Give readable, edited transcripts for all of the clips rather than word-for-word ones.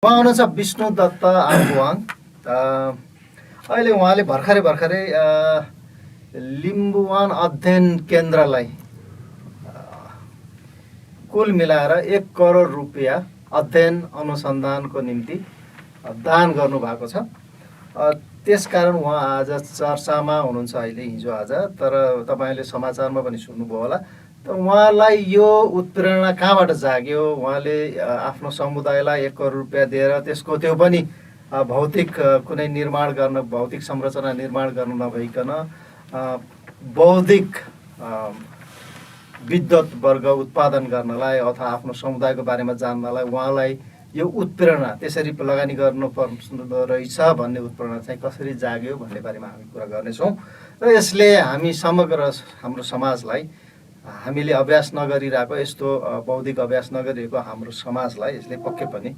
उहाँ हुनुहुन्छ विष्णु दत्त आङबुवाङ। अहिले उहाँले भर्खरै लिम्बुवान अध्ययन केन्द्रलाई कुल मिलाएर 1 करोड रुपियाँ अध्ययन अनुसन्धानको निम्ति दान गर्नुभएको छ। त्यसकारण उहाँ आज चर्चामा हुनुहुन्छ अहिले, हिजो आज। तर तपाईँले समाचारमा पनि सुन्नुभयो होला। त उहाँलाई यो उत्प्रेरणा कहाँबाट जाग्यो? उहाँले आफ्नो समुदायलाई 1 करोड रुपियाँ दिएर त्यसको त्यो पनि भौतिक कुनै निर्माण गर्न, भौतिक संरचना निर्माण गर्न नभइकन बौद्धिक विद्युत वर्ग उत्पादन गर्नलाई अथवा आफ्नो समुदायको बारेमा जान्नलाई उहाँलाई यो उत्प्रेरणा त्यसरी लगानी गर्नुपर्दो रहेछ भन्ने उत्प्रेरणा चाहिँ कसरी जाग्यो भन्ने बारेमा हामी कुरा गर्नेछौँ। र यसले हामी समग्र हाम्रो समाजलाई, हामीले अभ्यास नगरिरहेको, यस्तो बौद्धिक अभ्यास नगरिरहेको हाम्रो समाजलाई यसले पक्कै पनि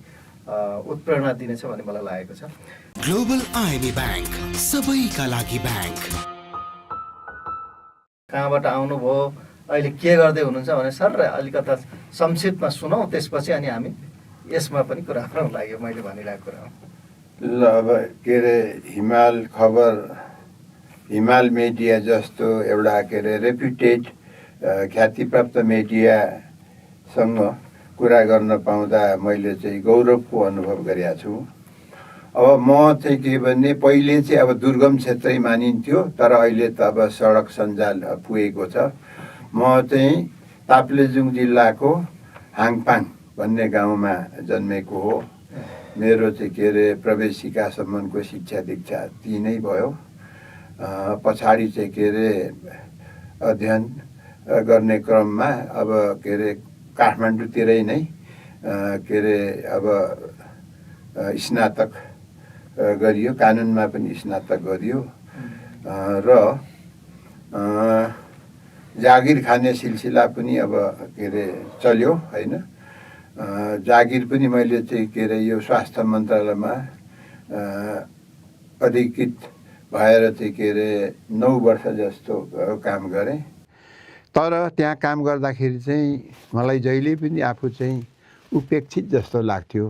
उत्प्रेरणा दिनेछ भन्ने मलाई लागेको छ। ग्लोबल आइबी बैंक, सबैका लागि बैंक। कहाँबाट आउनुभयो, अहिले के गर्दै हुनुहुन्छ भने सर अलिकता संक्षिप्तमा सुनौँ, त्यसपछि अनि हामी यसमा पनि कुरा गर्न लाग्यो मैले भनिरहेको कुरा हो। ल, अब के अरे हिमाल मिडिया जस्तो एउटा के अरे रेप्युटेड ख्यातिप्राप्त मिडियासँग कुरा गर्न पाउँदा मैले चाहिँ गौरवको अनुभव गरेको छु। अब म चाहिँ के भने पहिले चाहिँ अब दुर्गम क्षेत्रै मानिन्थ्यो, तर अहिले त अब सडक सञ्जाल पुगेको छ। म चाहिँ ताप्लेजुङ जिल्लाको हाङपाङ भन्ने गाउँमा जन्मेको हो। मेरो चाहिँ के अरे प्रवेशिकासम्मको शिक्षा दीक्षा ती नै भयो। पछाडि चाहिँ के अरे अध्ययन गर्ने क्रममा अब के अरे काठमाडौँतिरै नै के अरे अब स्नातक गरियो, कानुनमा पनि स्नातक गरियो र जागिर खाने सिलसिला पनि अब के अरे चल्यो होइन। जागिर पनि मैले चाहिँ के अरे यो स्वास्थ्य मन्त्रालयमा अधिकृत भएर चाहिँ के अरे 9 वर्ष जस्तो काम गरेँ। तर त्यहाँ काम गर्दाखेरि चाहिँ मलाई जहिले पनि आफू चाहिँ उपेक्षित जस्तो लाग्थ्यो।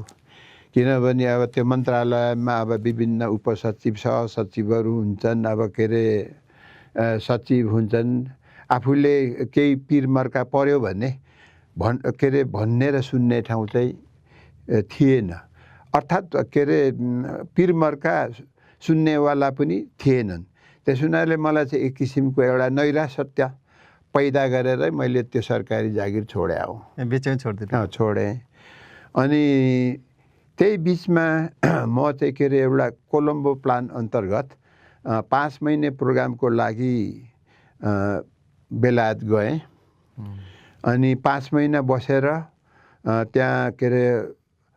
किनभने अब त्यो मन्त्रालयमा अब विभिन्न उपसचिव सहसचिवहरू हुन्छन्, अब के अरे सचिव हुन्छन्। आफूले केही पिरमर्का पर्यो भने के अरे भन्ने र सुन्ने ठाउँ चाहिँ थिएन। अर्थात् के अरे पिरमर्का सुन्नेवाला पनि थिएनन्। त्यस हुनाले मलाई चाहिँ एक किसिमको एउटा नैराश्यता पैदा गरेर मैले त्यो सरकारी जागिर छोडे हो। बिचमै छोडेँ। अनि त्यही बिचमा म चाहिँ के अरे एउटा कोलम्बो प्लान अन्तर्गत 5 महिने प्रोग्रामको लागि बेलायत गएँ। अनि 5 महिना बसेर त्यहाँ के अरे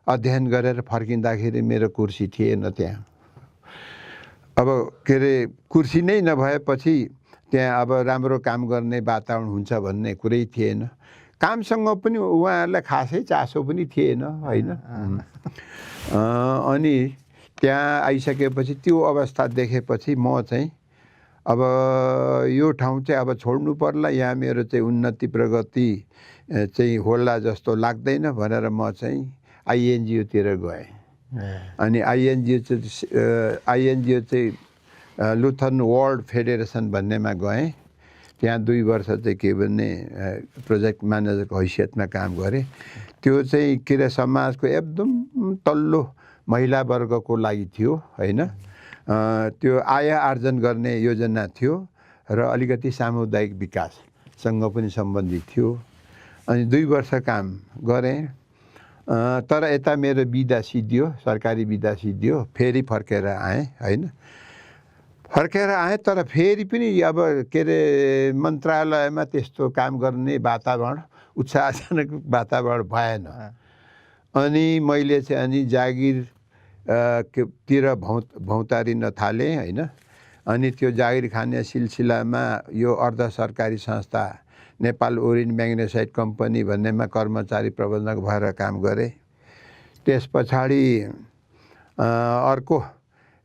अध्ययन गरेर फर्किँदाखेरि मेरो कुर्सी थिएन त्यहाँ। अब के अरे कुर्सी नै नभएपछि त्यहाँ अब राम्रो काम गर्ने वातावरण हुन्छ भन्ने कुरै थिएन। कामसँग पनि उहाँहरूलाई खासै चासो पनि थिएन होइन। अनि त्यहाँ आइसकेपछि त्यो अवस्था देखेपछि म चाहिँ अब यो ठाउँ चाहिँ अब छोड्नु पर्ला, यहाँ मेरो चाहिँ उन्नति प्रगति चाहिँ होला जस्तो लाग्दैन भनेर म चाहिँ आइएनजिओतिर गएँ। अनि आइएनजिओ चाहिँ लुथरन वर्ल्ड फेडरेसन भन्नेमा गएँ। त्यहाँ 2 वर्ष चाहिँ के भने प्रोजेक्ट म्यानेजरको हैसियतमा काम गरेँ। त्यो चाहिँ के अरे समाजको एकदम तल्लो महिला वर्गको लागि थियो होइन। त्यो आय आर्जन गर्ने योजना थियो र अलिकति सामुदायिक विकाससँग पनि सम्बन्धित थियो। अनि 2 वर्ष काम गरेँ। तर यता मेरो बिदा सिद्धियो, सरकारी बिदा सिद्धियो। फेरि फर्केर आएँ होइन। फर्केर आएँ तर फेरि पनि अब के अरे मन्त्रालयमा त्यस्तो काम गर्ने वातावरण, उत्साहजनक वातावरण भएन। अनि मैले चाहिँ अनि जागिर तिर भौतारिन थालेँ होइन। अनि त्यो जागिर खाने सिलसिलामा यो अर्ध सरकारी संस्था नेपाल ओरिन म्याग्नेसाइट कम्पनी भन्नेमा कर्मचारी प्रबन्धक भएर काम गरेँ। त्यस पछाडि अर्को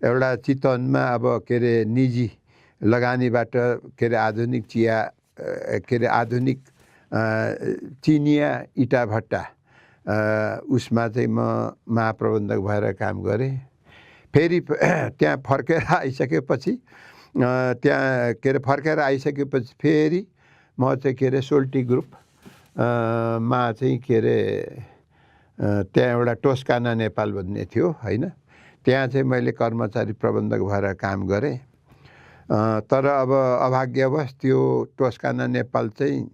एउटा चितवनमा अब के अरे निजी लगानीबाट के अरे आधुनिक चिया के अरे आधुनिक चिनिया इँटा भट्टा उसमा चाहिँ म महाप्रबन्धक भएर काम गरेँ। फेरि त्यहाँ फर्केर आइसकेपछि फर्केर आइसकेपछि फेरि म चाहिँ के अरे सोल्टी ग्रुप मा चाहिँ के अरे त्यहाँ एउटा टोस्काना नेपाल भन्ने थियो होइन, त्यहाँ चाहिँ मैले कर्मचारी प्रबन्धक भएर काम गरेँ। तर अब अभाग्यवश त्यो टोस्काना नेपाल चाहिँ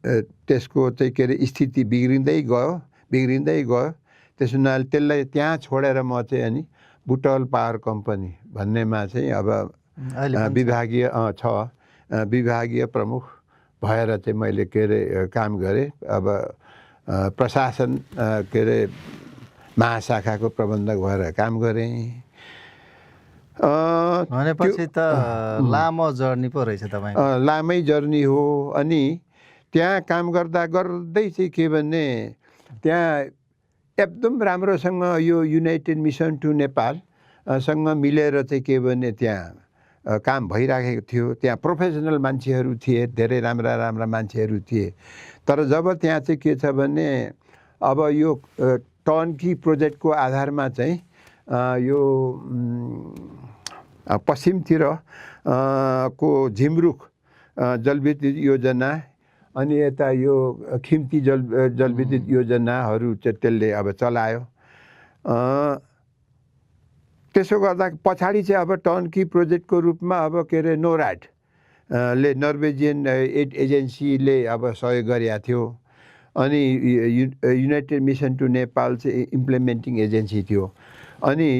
त्यसको चाहिँ के अरे स्थिति बिग्रिँदै गयो। त्यस हुनाले त्यसलाई त्यहाँ छोडेर म चाहिँ अनि बुटवल पावर कम्पनी भन्नेमा चाहिँ अब विभागीय प्रमुख भएर चाहिँ मैले के अरे काम गरेँ। अब प्रशासन के अरे महाशाखाको प्रबन्धक भएर काम गरेँ। भनेपछि त लामो जर्नी पो रहेछ तपाईँ। लामै जर्नी हो। अनि त्यहाँ काम गर्दै चाहिँ के भने त्यहाँ एकदम राम्रोसँग यो युनाइटेड मिसन टु नेपाल सँग मिलेर चाहिँ के भने त्यहाँ काम भइराखेको थियो। त्यहाँ प्रोफेसनल मान्छेहरू थिए, धेरै राम्रा मान्छेहरू थिए। तर जब त्यहाँ चाहिँ के छ भने अब यो टर्नकी प्रोजेक्टको आधारमा चाहिँ यो पश्चिमतिर को झिमरुक जलविद्युत योजना अनि यता यो खिम्ती जलविद्युत योजनाहरू चाहिँ त्यसले अब चलायो। त्यसो गर्दा पछाडि चाहिँ अब टर्नकी प्रोजेक्टको रूपमा अब के अरे नोराड ले नर्वेजियन एड एजेन्सीले अब सहयोग गरेका थियो। अनि युनाइटेड मिसन टु नेपाल चाहिँ इम्प्लिमेन्टिङ एजेन्सी थियो। अनि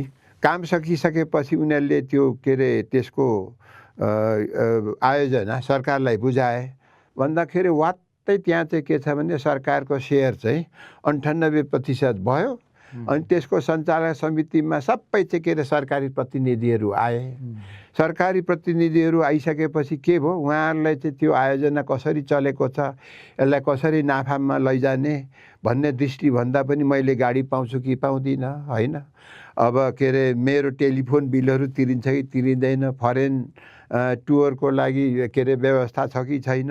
काम सकिसकेपछि उनीहरूले त्यो के अरे त्यसको आयोजना सरकारलाई बुझाए। भन्दाखेरि वात्तै त्यहाँ चाहिँ के छ भने सरकारको सेयर चाहिँ 98% भयो। अनि त्यसको सञ्चालक समितिमा सबै चाहिँ के अरे सरकारी प्रतिनिधिहरू आए। सरकारी प्रतिनिधिहरू आइसकेपछि के भयो, उहाँहरूलाई चाहिँ त्यो आयोजना कसरी चलेको छ, यसलाई कसरी नाफामा लैजाने भन्ने दृष्टिभन्दा पनि मैले गाडी पाउँछु कि पाउँदिनँ होइन, अब के अरे मेरो टेलिफोन बिलहरू तिरिन्छ कि तिरिँदैन, फरेन टुरको लागि के अरे व्यवस्था छ कि छैन,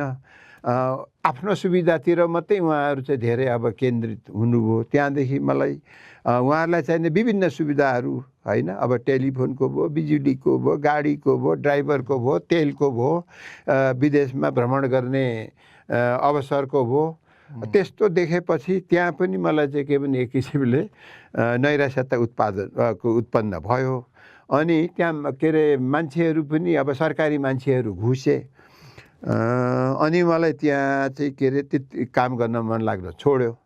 आफ्नो सुविधातिर मात्रै उहाँहरू चाहिँ धेरै अब केन्द्रित हुनुभयो। त्यहाँदेखि मलाई उहाँहरूलाई चाहिने विभिन्न सुविधाहरू होइन, अब टेलिफोनको भयो, बिजुलीको भयो, गाडीको भयो, ड्राइभरको भयो, तेलको भयो, विदेशमा भ्रमण गर्ने अवसरको भयो। त्यस्तो देखेपछि त्यहाँ पनि मलाई चाहिँ के भने एक किसिमले नैराश्यता उत्पन्न भयो। अनि त्यहाँ के अरे मान्छेहरू पनि अब सरकारी मान्छेहरू घुसे। अनि मलाई त्यहाँ चाहिँ के अरे त्यति काम गर्न मन लाग्न छोड्यो।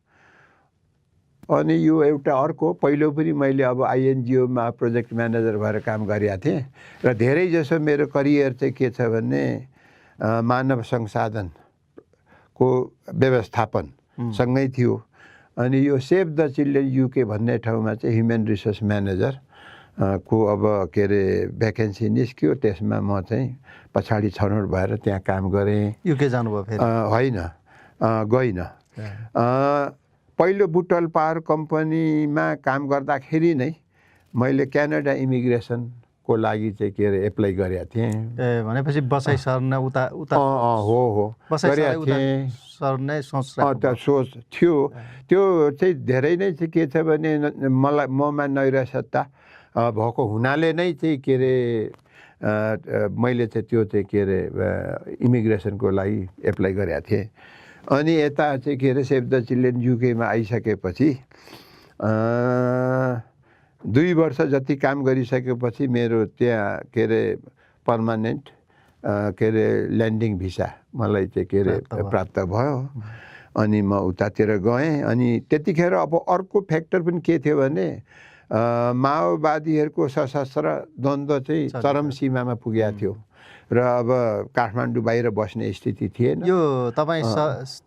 अनि यो एउटा अर्को पहिलो पनि मैले अब आइएनजिओमा प्रोजेक्ट म्यानेजर भएर काम गरेका थिएँ र धेरै जसो मेरो करियर चाहिँ के छ भने मानव संसाधनको व्यवस्थापनसँगै थियो। अनि यो सेभ द चिल्ड्रेन युके भन्ने ठाउँमा चाहिँ ह्युमन रिसोर्स म्यानेजर को अब के अरे भ्याकेन्सी निस्क्यो। त्यसमा म चाहिँ पछाडि छनौट भएर त्यहाँ काम गरेँ। युके जानुभयो फेरि? होइन, गइनँ। पहिलो बुटवल पावर कम्पनीमा काम गर्दाखेरि नै मैले क्यानाडा इमिग्रेसनको लागि चाहिँ के अरे एप्लाई गरेका थिएँ। भनेपछि बसाइ सर्न उता हो गरेका थिएँ। सर्ने सोच थियो। त्यो चाहिँ धेरै नै चाहिँ के छ भने ममा नैराश्यता भएको हुनाले नै चाहिँ के अरे मैले चाहिँ त्यो चाहिँ के अरे इमिग्रेसनको लागि एप्लाई गरेका थिएँ। अनि यता चाहिँ के अरे सेभ द चिल्ड्रेन युकेमा आइसकेपछि 2 वर्ष जति काम गरिसकेपछि मेरो त्यहाँ के अरे पर्मानेन्ट के अरे ल्यान्डिङ भिसा मलाई चाहिँ के अरे प्राप्त भयो। अनि म उतातिर गएँ। अनि त्यतिखेर अब अर्को फ्याक्टर पनि के थियो भने माओवादीहरूको सशस्त्र द्वन्द्व चाहिँ चरम सीमामा पुगेको थियो र अब काठमाडौँ बाहिर बस्ने स्थिति थिएन। यो तपाईँ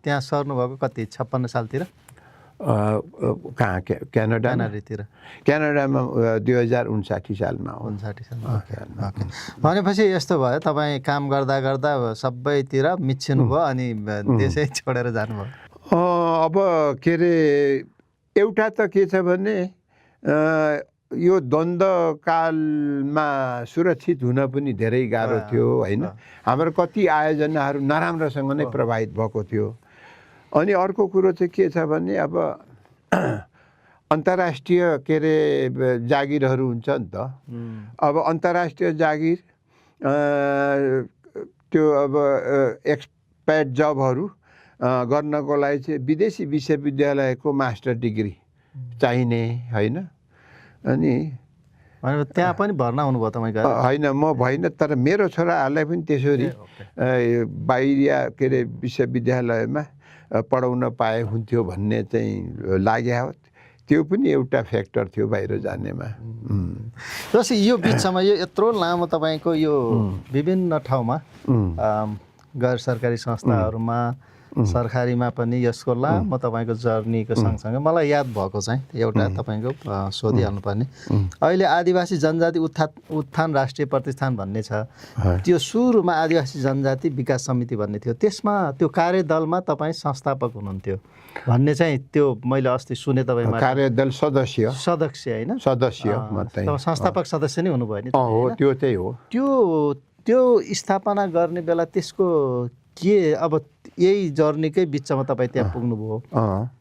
त्यहाँ सर्नुभएको कति 56 सालतिर? कहाँ क्यानाडातिर? क्यानाडामा 2059 सालमा हो। 59 सालमा। भनेपछि यस्तो भयो, तपाईँ काम गर्दा गर्दा सबैतिर मिच्छिनु भयो अनि देशै छोडेर जानुभयो? अब के अरे एउटा त के छ भने यो द्वन्द्वकालमा सुरक्षित हुन पनि धेरै गाह्रो थियो होइन। हाम्रो कति आयोजनाहरू नराम्रोसँग नै प्रभावित भएको थियो। अनि अर्को कुरो चाहिँ के छ भने अब अन्तर्राष्ट्रिय के अरे जागिरहरू हुन्छ नि त। अब अन्तर्राष्ट्रिय जागिर त्यो अब एक्सपर्ट जबहरू गर्नको लागि चाहिँ विदेशी विश्वविद्यालयको मास्टर डिग्री चाहिने होइन। अनि त्यहाँ पनि भर्ना हुनुभयो तपाईँ? होइन, म भइन, तर मेरो छोराहरूलाई पनि त्यसरी बाहिरिया के अरे विश्वविद्यालयमा पढाउन पाए हुन्थ्यो भन्ने चाहिँ लाग्यो हो। त्यो पनि एउटा फ्याक्टर थियो बाहिर जानेमा। जस्तै यो बिचमा यो यत्रो लामो तपाईँको यो विभिन्न ठाउँमा गैर सरकारी संस्थाहरूमा सरकारीमा पनि यसको लामो तपाईँको जर्नीको सँगसँगै मलाई याद भएको चाहिँ एउटा तपाईँको सोधिहाल्नुपर्ने, अहिले आदिवासी जनजाति उत्थान राष्ट्रिय प्रतिष्ठान भन्ने छ, त्यो सुरुमा आदिवासी जनजाति विकास समिति भन्ने थियो, त्यसमा त्यो कार्यदलमा तपाईँ संस्थापक हुनुहुन्थ्यो भन्ने चाहिँ त्यो मैले अस्ति सुने। तपाईँ कार्यदल सदस्य होइन? सदस्य मात्रै, संस्थापक सदस्य नै हुनुभयो नि? हो, त्यो चाहिँ हो। त्यो स्थापना गर्ने बेला त्यसको के, अब यही जर्नीकै बिचमा तपाईँ त्यहाँ पुग्नुभयो,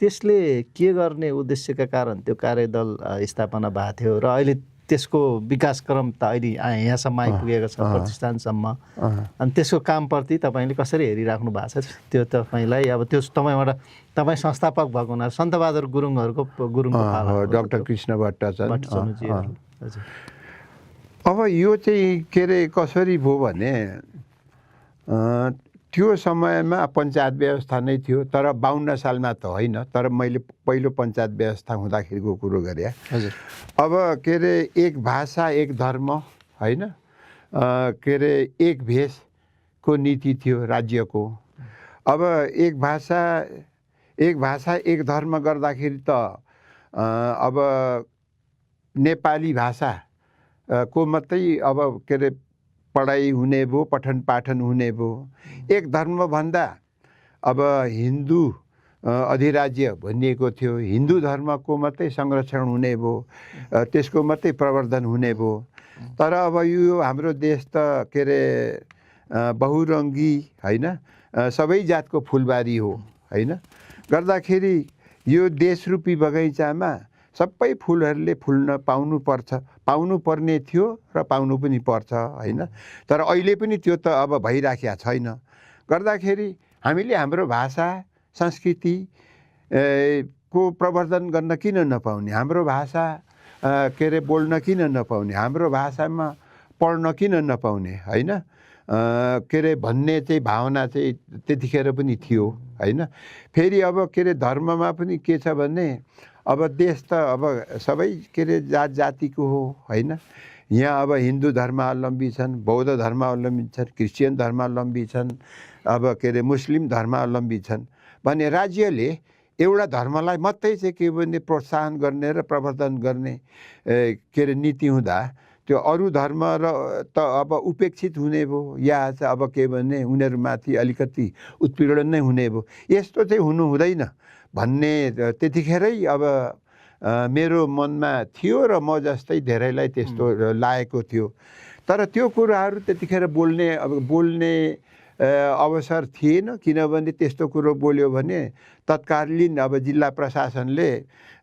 त्यसले के गर्ने उद्देश्यका कारण त्यो कार्यदल स्थापना भएको थियो र अहिले त्यसको विकासक्रम त अहिले यहाँसम्म आइपुगेको छ प्रतिष्ठानसम्म, अनि त्यसको कामप्रति तपाईँले कसरी हेरिराख्नु भएको छ त्यो तपाईँलाई? अब त्यो तपाईँ संस्थापक भएको हुनाले सन्तबहादुर गुरुङको डाक्टर कृष्ण भट्टाचार्य। हजुर, अब यो चाहिँ के अरे कसरी भयो भने त्यो समयमा पञ्चायत व्यवस्था नै थियो, तर 52 सालमा त होइन, तर मैले पहिलो पञ्चायत व्यवस्था हुँदाखेरिको कुरो गरेँ। अब के अरे एक भाषा एक धर्म होइन, के अरे एक भेषको नीति थियो राज्यको। अब एक भाषा एक धर्म गर्दाखेरि त अब नेपाली भाषा को मात्रै अब के अरे पढाइ हुने भयो, पठन पाठन हुने भयो। एक धर्म भन्दा अब हिन्दू अधिराज्य भनिएको थियो, हिन्दू धर्मको मात्रै संरक्षण हुने भयो, त्यसको मात्रै प्रवर्धन हुने भयो। तर अब यो हाम्रो देश त के अरे बहुरङ्गी होइन, सबै जातको फुलबारी हो होइन, गर्दाखेरि यो देशरूपी बगैँचामा सबै फुलहरूले फुल्न पाउनुपर्ने थियो र पाउनु पनि पर्छ होइन। तर अहिले पनि त्यो त अब भइराखेको छैन, गर्दाखेरि हामीले हाम्रो भाषा संस्कृति को प्रवर्धन गर्न किन नपाउने, हाम्रो भाषा के अरे बोल्न किन नपाउने, हाम्रो भाषामा पढ्न किन नपाउने होइन, के अरे भन्ने चाहिँ भावना चाहिँ त्यतिखेर पनि थियो होइन। फेरि अब के अरे धर्ममा पनि के छ भने अब देश त अब सबै के अरे जात जातिको हो होइन। यहाँ अब हिन्दू धर्मावलम्बी छन्, बौद्ध धर्मावलम्बी छन्, क्रिस्चियन धर्मावलम्बी छन्, अब के अरे मुस्लिम धर्मावलम्बी छन् भने राज्यले एउटा धर्मलाई मात्रै चाहिँ के भने प्रोत्साहन गर्ने र प्रवर्धन गर्ने के अरे नीति हुँदा त्यो अरू धर्म र त अब उपेक्षित हुने भयो, या चाहिँ अब के भने उनीहरूमाथि अलिकति उत्पीडन नै हुने भयो। यस्तो चाहिँ हुनु हुँदैन भन्ने त्यतिखेरै अब मेरो मनमा थियो र म जस्तै धेरैलाई त्यस्तो लागेको थियो। तर त्यो कुराहरू त्यतिखेर बोल्ने अवसर थिएन, किनभने त्यस्तो कुरो बोल्यो भने तत्कालीन अब जिल्ला प्रशासनले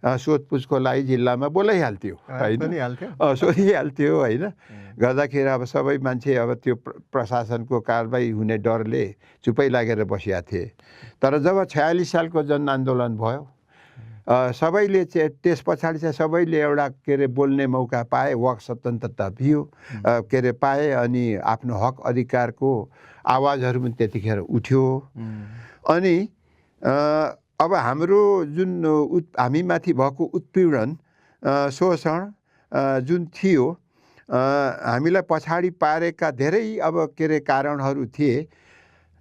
सोधपुछको लागि जिल्लामा बोलाइहाल्थ्यो होइन, सोधिहाल्थ्यो होइन, गर्दाखेरि अब सबै मान्छे अब त्यो प्रशासनको कारबाही हुने डरले चुपै लागेर बसिया थिए। तर जब 46 सालको जनआन्दोलन भयो, सबैले चाहिँ त्यस पछाडि चाहिँ सबैले एउटा के अरे बोल्ने मौका पाए, वाक स्वतन्त्रता पियो के अरे पाए, अनि आफ्नो हक अधिकारको आवाजहरू पनि त्यतिखेर उठ्यो। अनि अब हाम्रो जुन हामीमाथि भएको उत्पीडन शोषण जुन थियो, हामीलाई पछाडि पारेका धेरै अब के अरे कारणहरू थिए।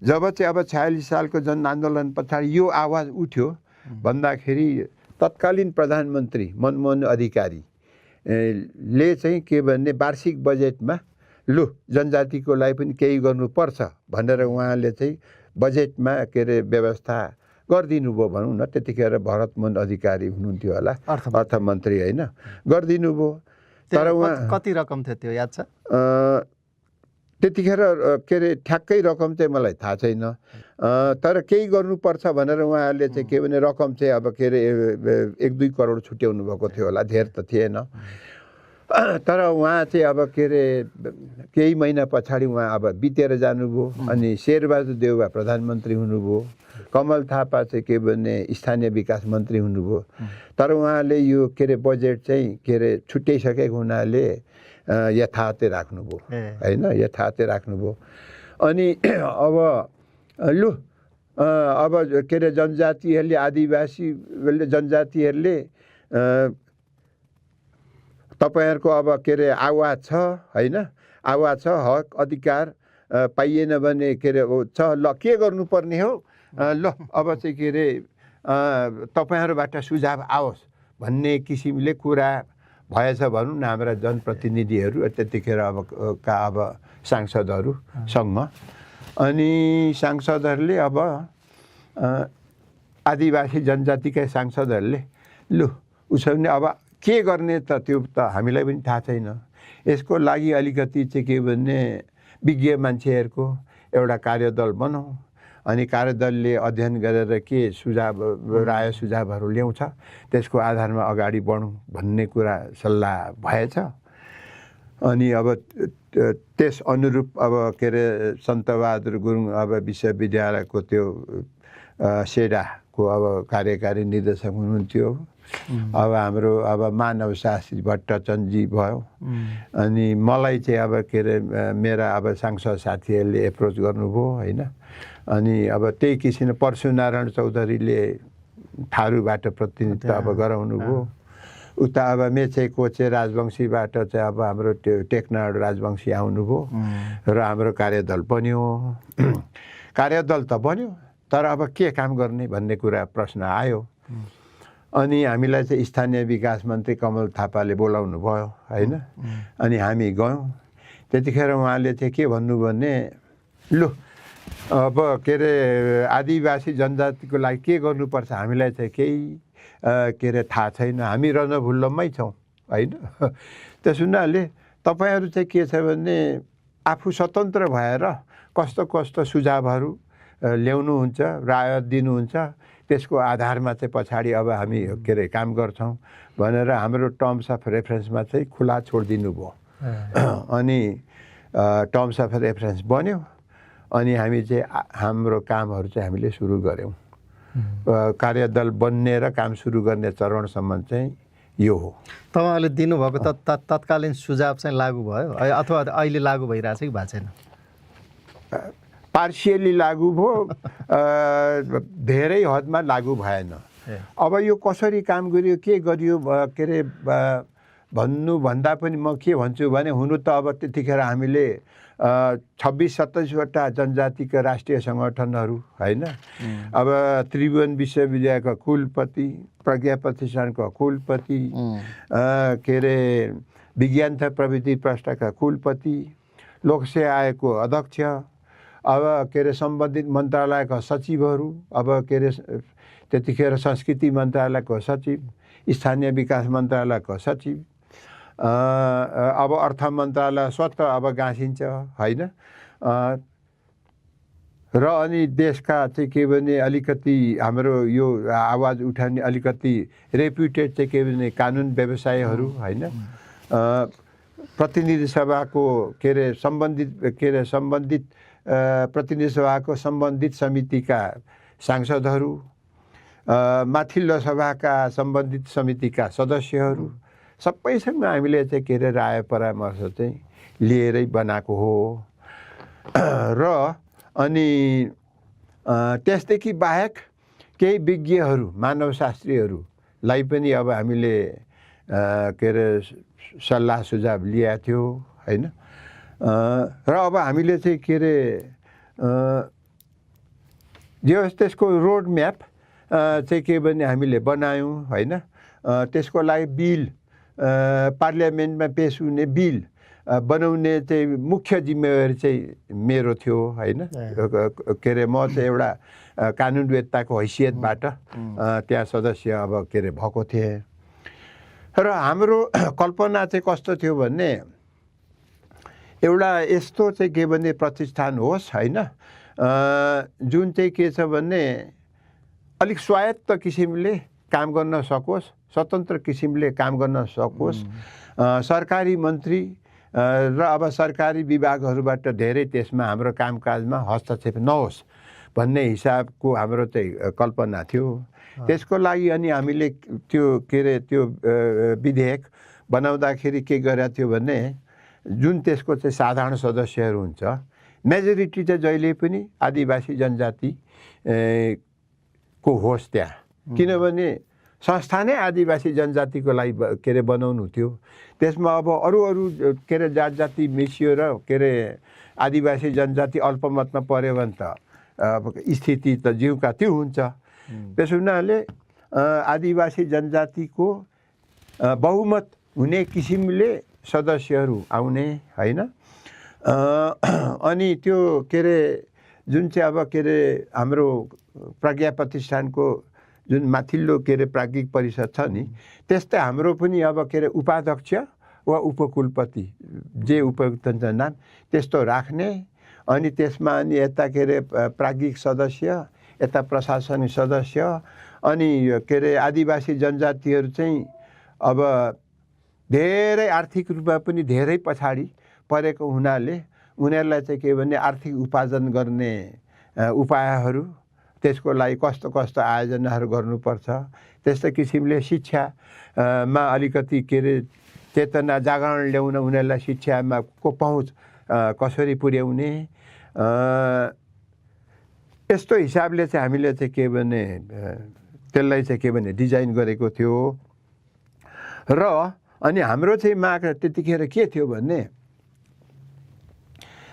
जब चाहिँ अब 46 सालको जनआन्दोलन पछाडि यो आवाज उठ्यो भन्दाखेरि तत्कालीन प्रधानमन्त्री मनमोहन अधिकारी ले चाहिँ के भन्ने वार्षिक बजेटमा लु जनजातिको लागि पनि केही गर्नुपर्छ भनेर उहाँले चाहिँ बजेटमा के अरे व्यवस्था गरिदिनु भयो भनौँ न। त्यतिखेर भरतमोहन अधिकारी हुनुहुन्थ्यो होला, अर्थमन्त्री होइन, गरिदिनु भयो। तर उहाँ कति रकम थियो त्यो याद छ? त्यतिखेर के अरे ठ्याक्कै रकम चाहिँ मलाई थाहा छैन, तर केही गर्नुपर्छ भनेर उहाँहरूले चाहिँ के भने रकम चाहिँ अब के अरे 1-2 करोड छुट्याउनु भएको थियो होला, धेर त थिएन। तर उहाँ चाहिँ अब के अरे केही महिना पछाडि उहाँ अब बितेर जानुभयो। अनि शेरबहादुर देउवा प्रधानमन्त्री हुनुभयो, कमल थापा चाहिँ के भने स्थानीय विकास मन्त्री हुनुभयो। तर उहाँले यो के अरे बजेट चाहिँ के अरे छुट्याइसकेको हुनाले यथावतै राख्नुभयो होइन, यथावतै राख्नुभयो। अनि अब लु अब के अरे जनजातिहरूले आदिवासीहरूले जनजातिहरूले तपाईँहरूको अब के अरे आवाज छ होइन, आवाज छ, हक अधिकार पाइएन भने के अरे छ, ल के गर्नुपर्ने हो, ल अब चाहिँ के अरे तपाईँहरूबाट सुझाव आओस् भन्ने किसिमले कुरा भएछ भनौँ न हाम्रा जनप्रतिनिधिहरू त्यतिखेर अब सांसदहरूसँग। अनि सांसदहरूले अब आदिवासी जनजातिका सांसदहरूले लु उसो भने अब के गर्ने त त्यो त हामीलाई पनि थाहा छैन। यसको लागि अलिकति चाहिँ के भने विज्ञ मान्छेहरूको एउटा कार्यदल बनाऊ, अनि कार्यदलले अध्ययन गरेर के सुझाव राय सुझावहरू ल्याउँछ त्यसको आधारमा अगाडि बढौँ भन्ने कुरा सल्लाह भएछ। अनि अब त्यस अनुरूप अब के अरे सन्तबहादुर गुरुङ अब विश्वविद्यालयको त्यो सेडाको अब कार्यकारी निर्देशक हुनुहुन्थ्यो। अब हाम्रो अब मानव शास्त्री भट्टचन्दजी भयो। अनि मलाई चाहिँ अब के अरे मेरा अब सांसद साथीहरूले एप्रोच गर्नुभयो होइन। अनि अब त्यही किसिमले परशुनारायण चौधरीले थारूबाट प्रतिनिधित्व अब गराउनु भयो। उता अब मेचे कोचे राजवंशीबाट चाहिँ अब हाम्रो त्यो टेकनाड राजवंशी आउनुभयो र हाम्रो कार्यदल बन्यो। कार्यदल त बन्यो, तर अब के काम गर्ने भन्ने कुरा प्रश्न आयो। अनि हामीलाई चाहिँ स्थानीय विकास मन्त्री कमल थापाले बोलाउनु भयो होइन। अनि हामी गयौँ। त्यतिखेर उहाँले चाहिँ के भन्नु भने लु अब के अरे आदिवासी जनजातिको लागि के गर्नुपर्छ हामीलाई चाहिँ केही के अरे थाहा छैन, हामी रणभुल्लमै छौँ होइन। त्यस हुनाले तपाईँहरू चाहिँ के छ भने आफू स्वतन्त्र भएर कस्तो कस्तो सुझावहरू ल्याउनुहुन्छ, राय दिनुहुन्छ, त्यसको आधारमा चाहिँ पछाडि अब हामी के अरे काम गर्छौँ भनेर हाम्रो टर्म्स अफ रेफरेन्समा चाहिँ खुला छोडिदिनु भयो। अनि टर्म्स अफ रेफरेन्स बन्यो। अनि हामी चाहिँ हाम्रो कामहरू चाहिँ हामीले सुरु गऱ्यौँ। कार्यदल बन्ने र काम सुरु गर्ने चरणसम्म चाहिँ यो हो। तपाईँहरूले दिनुभएको तत्कालीन सुझाव चाहिँ लागू भयो अथवा अहिले लागू भइरहेछ कि भएको छैन? पार्सियली लागू भयो, धेरै हदमा लागू भएन। अब यो कसरी काम गरियो के गरियो के अरे भन्नुभन्दा पनि म के भन्छु भने हुनु त अब त्यतिखेर हामीले 26-27वटा जनजातिका राष्ट्रिय सङ्गठनहरू होइन। अब त्रिभुवन विश्वविद्यालयका कुलपति, प्रज्ञा प्रतिष्ठानको कुलपति, के अरे विज्ञान तथा प्रविधि ट्रस्टका कुलपति, लोकसेवा आयोगको अध्यक्ष, अब के अरे सम्बन्धित मन्त्रालयका सचिवहरू, अब के अरे त्यतिखेर संस्कृति मन्त्रालयको सचिव, स्थानीय विकास मन्त्रालयको सचिव, अब अर्थ मन्त्रालय स्वतः अब गाँसिन्छ होइन। र अनि देशका चाहिँ के भने अलिकति हाम्रो यो आवाज उठाउने अलिकति रेप्युटेड चाहिँ के भने कानुन व्यवसायहरू होइन, प्रतिनिधि सभाको के अरे सम्बन्धित प्रतिनिधि सभाको सम्बन्धित समितिका सांसदहरू, माथिल्लो सभाका सम्बन्धित समितिका सदस्यहरू सबैसँग हामीले चाहिँ के अरे राय परामर्श चाहिँ लिएरै बनाएको हो। र अनि त्यसदेखि बाहेक केही विज्ञहरू मानवशास्त्रीहरूलाई पनि अब हामीले के अरे सल्लाह सुझाव लिएको थियो होइन। र अब हामीले चाहिँ के अरे त्यसको रोड म्याप चाहिँ के भने हामीले बनायौँ होइन। त्यसको लागि बिल पार्लियामेन्टमा पेस हुने बिल बनाउने चाहिँ मुख्य जिम्मेवारी चाहिँ मेरो थियो होइन। के अरे म चाहिँ एउटा कानुनवेत्ताको हैसियतबाट त्यहाँ सदस्य अब के अरे भएको थिएँ। र हाम्रो कल्पना चाहिँ कस्तो थियो भने एउटा यस्तो चाहिँ के भने प्रतिष्ठान होस् होइन, जुन चाहिँ के छ भने अलिक स्वायत्त किसिमले काम गर्न सकोस्, स्वतन्त्र किसिमले काम गर्न सकोस्, सरकारी मन्त्री र अब सरकारी विभागहरूबाट धेरै त्यसमा हाम्रो कामकाजमा हस्तक्षेप नहोस् भन्ने हिसाबको हाम्रो चाहिँ कल्पना थियो। त्यसको लागि अनि हामीले त्यो के अरे त्यो विधेयक बनाउँदाखेरि के गरेको थियो भने जुन त्यसको चाहिँ साधारण सदस्यहरू हुन्छ, मेजोरिटी चाहिँ जहिले पनि आदिवासी जनजाति को होस् त्यहाँ, किनभने संस्था नै आदिवासी जनजातिको लागि के अरे बनाउनु थियो। त्यसमा अब अरू के अरे जात जाति मिसियो र के अरे आदिवासी जनजाति अल्पमतमा पऱ्यो भने त स्थिति त जिउका त्यो हुन्छ। त्यसो हुनाले आदिवासी जनजातिको बहुमत हुने किसिमले सदस्यहरू आउने होइन। अनि त्यो के अरे जुन चाहिँ अब के अरे हाम्रो प्रज्ञा प्रतिष्ठानको जुन माथिल्लो के अरे प्राज्ञिक परिषद छ नि, त्यस्तै हाम्रो पनि अब के अरे उपाध्यक्ष वा उपकुलपति जे उपयुक्त नाम त्यस्तो राख्ने। अनि त्यसमा अनि यता के अरे प्राज्ञिक सदस्य, यता प्रशासनिक सदस्य, अनि के अरे आदिवासी जनजातिहरू चाहिँ अब धेरै आर्थिक रूपमा पनि धेरै पछाडि परेको हुनाले उनीहरूलाई चाहिँ के भने आर्थिक उपार्जन गर्ने उपायहरू, त्यसको लागि कस्तो कस्तो आयोजनाहरू गर्नुपर्छ, त्यस्तै किसिमले शिक्षामा अलिकति के अरे चेतना जागरण ल्याउन उनीहरूलाई शिक्षामा को पहुँच कसरी पुर्याउने, यस्तो हिसाबले चाहिँ हामीले चाहिँ के भने त्यसलाई चाहिँ के भने डिजाइन गरेको थियो। र अनि हाम्रो चाहिँ माग त्यतिखेर के थियो भने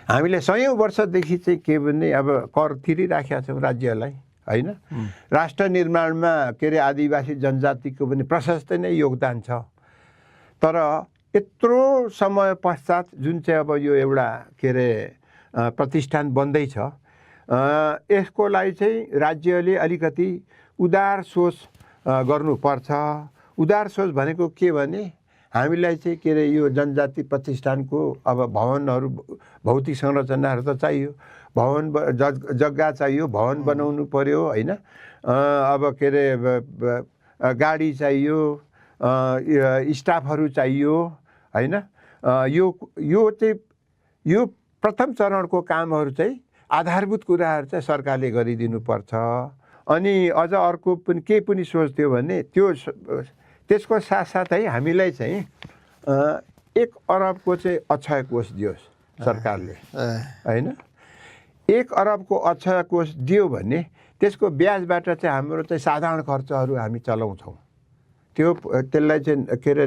हामीले 100औं वर्षदेखि चाहिँ के भने अब कर तिरिराखेका छौँ राज्यलाई होइन। राष्ट्र निर्माणमा के अरे आदिवासी जनजातिको पनि प्रशस्त नै योगदान छ। तर यत्रो समय पश्चात जुन चाहिँ अब यो एउटा के अरे प्रतिष्ठान बन्दैछ, यसको लागि चाहिँ राज्यले अलिकति उदार सोच गर्नुपर्छ। उदार सोच भनेको के भने हामीलाई चाहिँ के अरे यो जनजाति प्रतिष्ठानको अब भवनहरू, भौतिक संरचनाहरू त चाहियो, भवन जग्गा चाहियो, भवन बनाउनु पर्यो होइन। अब के अरे गाडी चाहियो, स्टाफहरू चाहियो होइन। यो चाहिँ यो प्रथम चरणको कामहरू चाहिँ आधारभूत कुराहरू चाहिँ सरकारले गरिदिनुपर्छ। अनि अझ अर्को पनि केही पनि सोच्थ्यो भने त्यसको साथसाथै हामीलाई चाहिँ 1 अरबको चाहिँ अक्षय कोष दियोस् सरकारले होइन। 1 अरबको अक्षय कोष दियो भने त्यसको ब्याजबाट चाहिँ हाम्रो चाहिँ साधारण खर्चहरू हामी चलाउँछौँ। त्यसलाई चाहिँ के अरे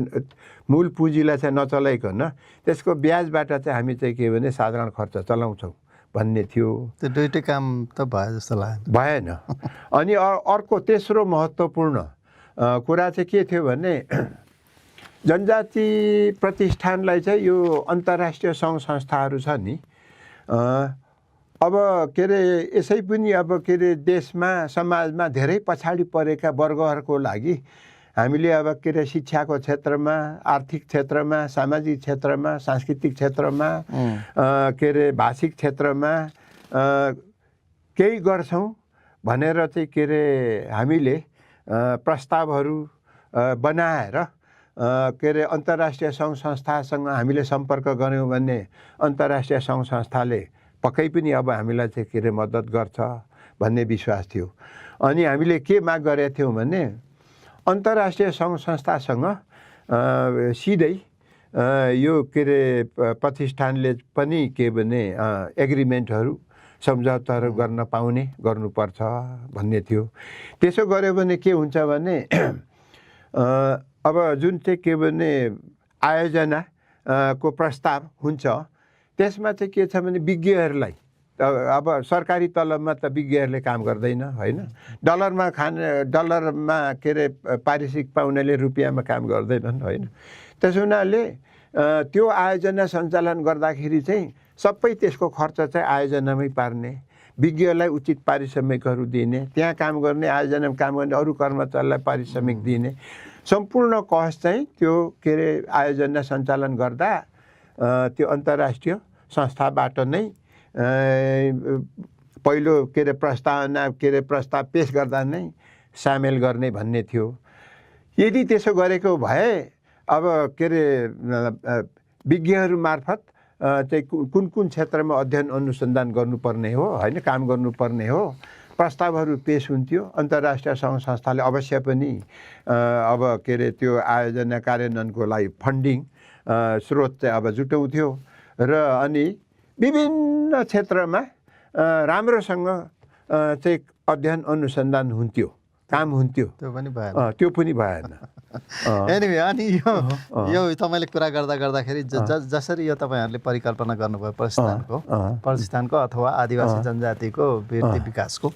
मूल पुँजीलाई चाहिँ नचलाइकन त्यसको ब्याजबाट चाहिँ हामी चाहिँ के भने साधारण खर्च चलाउँछौँ भन्ने थियो। त्यो दुईटै काम त भयो जस्तो लाग्यो, भएन। अनि अर्को तेस्रो महत्त्वपूर्ण कुरा चाहिँ के थियो भने जनजाति प्रतिष्ठानलाई चाहिँ यो अन्तर्राष्ट्रिय सङ्घ संस्थाहरू छ नि, अब के अरे यसै पनि अब के अरे देशमा समाजमा धेरै पछाडि परेका वर्गहरूको लागि हामीले अब के अरे शिक्षाको क्षेत्रमा, आर्थिक क्षेत्रमा, सामाजिक क्षेत्रमा, सांस्कृतिक क्षेत्रमा, के अरे भाषिक क्षेत्रमा केही गर्छौँ भनेर चाहिँ के अरे हामीले प्रस्तावहरू बनाएर के अरे अन्तर्राष्ट्रिय सङ्घ संस्थासँग हामीले सम्पर्क गऱ्यौँ भने अन्तर्राष्ट्रिय सङ्घ संस्थाले पक्कै पनि अब हामीलाई चाहिँ के अरे मद्दत गर्छ भन्ने विश्वास थियो। अनि हामीले के माग गरेका थियौँ भने अन्तर्राष्ट्रिय सङ्घ संस्थासँग सिधै यो के अरे प्रतिष्ठानले पनि के भने एग्रिमेन्टहरू, सम्झौताहरू गर्न पाउने गर्नुपर्छ भन्ने थियो। त्यसो गऱ्यो भने के हुन्छ भने अब जुन चाहिँ के भने आयोजना को प्रस्ताव हुन्छ त्यसमा चाहिँ के छ भने विज्ञहरूलाई, अब सरकारी तलबमा त विज्ञहरूले काम गर्दैन होइन, डलरमा के अरे पारिश्रमिक पाउनेले रुपियाँमा काम गर्दैनन् होइन। त्यसो हुनाले त्यो आयोजना सञ्चालन गर्दाखेरि चाहिँ सबै त्यसको खर्च चाहिँ आयोजनामै पार्ने, विज्ञलाई उचित पारिश्रमिकहरू दिने, त्यहाँ काम गर्ने आयोजनामा काम गर्ने अरू कर्मचारीलाई पारिश्रमिक दिने, सम्पूर्ण कस्ट चाहिँ त्यो के अरे आयोजना सञ्चालन गर्दा त्यो अन्तर्राष्ट्रिय संस्थाबाट नै पहिलो प्रस्ताव पेश गर्दा नै सामेल गर्ने भन्ने थियो। यदि त्यसो गरेको भए अब विज्ञहरू मार्फत चाहिँ कुन कुन क्षेत्रमा अध्ययन अनुसन्धान गर्नुपर्ने हो हैन, काम गर्नुपर्ने हो, प्रस्तावहरू पेश हुन्थ्यो। अन्तर्राष्ट्रिय सङ्घ संस्थाले अवश्य पनि अब त्यो आयोजना कार्यान्वयनको लागि फन्डिङ स्रोत चाहिँ अब जुटाउँथ्यो र अनि विभिन्न क्षेत्रमा राम्रोसँग चाहिँ अध्ययन अनुसन्धान हुन्थ्यो, काम हुन्थ्यो। त्यो पनि भएन। एनिवे अनि यो तपाईँले कुरा गर्दाखेरि जसरी यो तपाईँहरूले परिकल्पना गर्नुभयो प्रतिष्ठानको अथवा आदिवासी जनजातिको वृद्धि विकासको,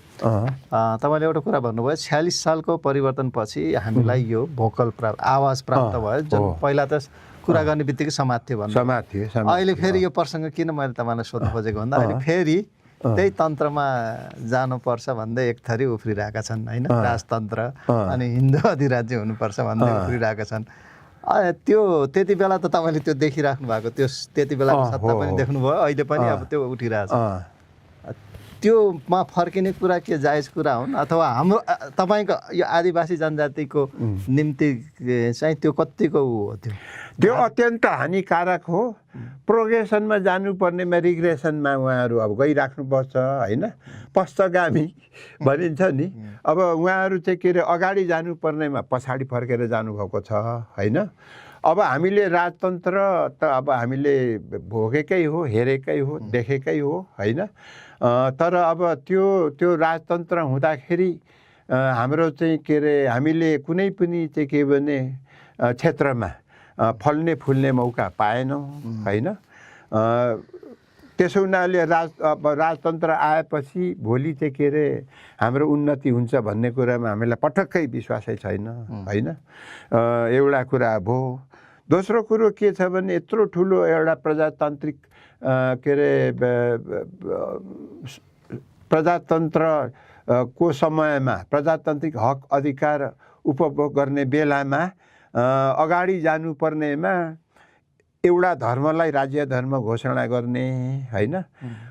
तपाईँले एउटा कुरा भन्नुभयो 46 सालको परिवर्तनपछि हामीलाई यो भोकल आवाज प्राप्त भयो, जुन पहिला त कुरा गर्ने बित्तिकै समात्थ्यो भन्नु। अहिले फेरि यो प्रसङ्ग किन मैले तपाईँलाई सोध्नु खोजेको भन्दा अहिले फेरि त्यही तन्त्रमा जानुपर्छ भन्दै एक थरी उफ्रिरहेका छन् होइन, राजतन्त्र अनि हिन्दू अधिराज्य हुनुपर्छ भन्दै उफ्रिरहेका छन्। त्यो त्यति बेला त तपाईँले त्यो देखिराख्नु भएको, त्यो त्यति बेलाको सत्ता पनि देख्नुभयो, अहिले पनि अब त्यो उठिरहेछ। त्योमा फर्किने कुरा के जायज कुरा हुन् अथवा हाम्रो तपाईँको यो आदिवासी जनजातिको निम्ति चाहिँ त्यो कतिको हो? त्यो अत्यन्त हानिकारक हो। प्रोग्रेसनमा जानुपर्नेमा रिग्रेसनमा उहाँहरू अब गइराख्नुपर्छ होइन, पश्चगामी भनिन्छ नि। अब उहाँहरू चाहिँ अगाडि जानुपर्नेमा पछाडि फर्केर जानुभएको छ होइन। अब हामीले राजतन्त्र त अब हामीले भोगेकै हो, हेरेकै हो, देखेकै हो होइन। तर अब त्यो राजतन्त्र हुँदाखेरि हाम्रो चाहिँ हामीले कुनै पनि चाहिँ भने क्षेत्रमा फल्ने फुल्ने मौका पाएनौँ होइन। त्यसो हुनाले राजतन्त्र आएपछि भोलि चाहिँ हाम्रो उन्नति हुन्छ भन्ने कुरामा हामीलाई पटक्कै विश्वासै छैन होइन। एउटा कुरा भयो। दोस्रो कुरो के छ भने यत्रो ठुलो एउटा प्रजातान्त्रिक प्रजातन्त्रको समयमा प्रजातान्त्रिक हक अधिकार उपभोग गर्ने बेलामा अगाडि जानुपर्नेमा एउटा धर्मलाई राज्य धर्म घोषणा गर्ने होइन,